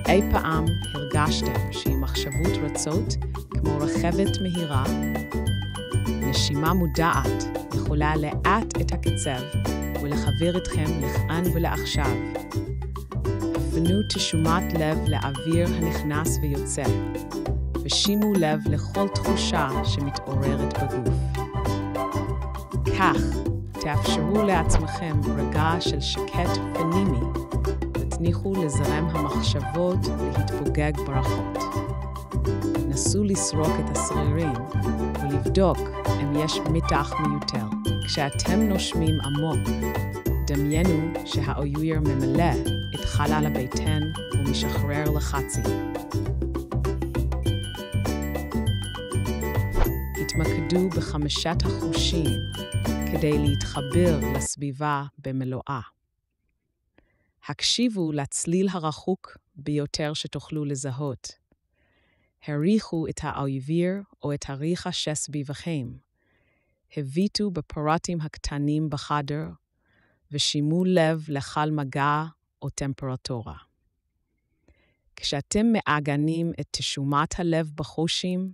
אי פעם הרגשתם שעם מחשבות רצות, כמו רכבת מהירה, נשימה מודעת יכולה לאט את הקצב ולחבר אתכם לכאן ולעכשיו. הפנו תשומת לב לאוויר הנכנס ויוצא, ושימו לב לכל תחושה שמתעוררת בגוף. כך, תאפשרו לעצמכם רגע של שקט פנימי, ותניחו לזרם המחשבות להתפוגג ברכות. נסו לסרוק את השרירים ולבדוק אם יש מתח מיותר. כשאתם נושמים עמוק, דמיינו שהאוויר ממלא את חלל הבטן ומשחרר לחצים. התמקדו בחמשת החושים כדי להתחבר לסביבה במלואה. הקשיבו לצליל הרחוק ביותר שתוכלו לזהות. הריחו את האוויר או את הריח שסביבכם. הביטו בפרטים הקטנים בחדר, ושימו לב לכל מגע או טמפרטורה. כשאתם מעגנים את תשומת הלב בחושים,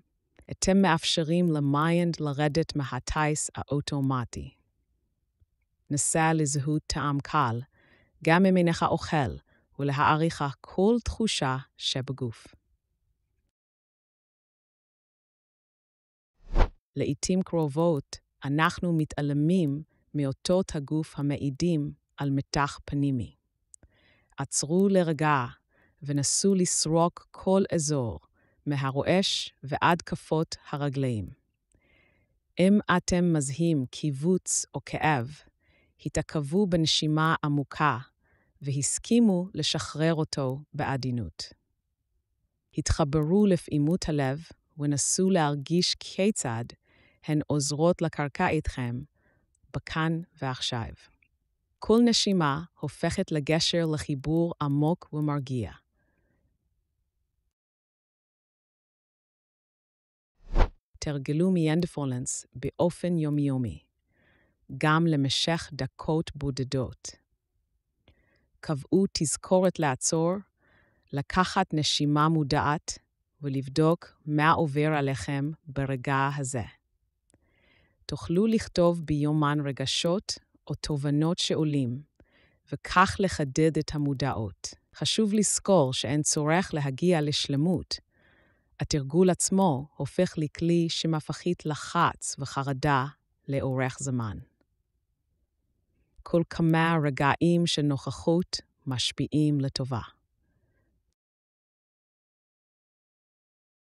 אתם מאפשרים למיינד לרדת מהטייס האוטומטי. נסה לזהות טעם קל, גם אם אינך אוכל, ולהעריך כל תחושה שבגוף. לעתים קרובות, אנחנו מתעלמים מאותות הגוף המעידים על מתח פנימי. עצרו לרגע ונסו לסרוק כל אזור, מהרועש ועד כפות הרגליים. אם אתם מזהים קיבוץ או כאב, התעכבו בנשימה עמוקה והסכימו לשחרר אותו בעדינות. התחברו לפעימות הלב ונסו להרגיש כיצד הן עוזרות לקרקע איתכם בכאן ועכשיו. כל נשימה הופכת לגשר לחיבור עמוק ומרגיע. תרגלו מיינדפולנס באופן יומיומי, גם למשך דקות בודדות. קבעו תזכורת לעצור, לקחת נשימה מודעת ולבדוק מה עובר עליכם ברגע הזה. תוכלו לכתוב ביומן רגשות או תובנות שעולים, וכך לחדד את המודעות. חשוב לזכור שאין צורך להגיע לשלמות. התרגול עצמו הופך לכלי שמפחית לחץ וחרדה לאורך זמן. כל כמה רגעים של נוכחות משפיעים לטובה.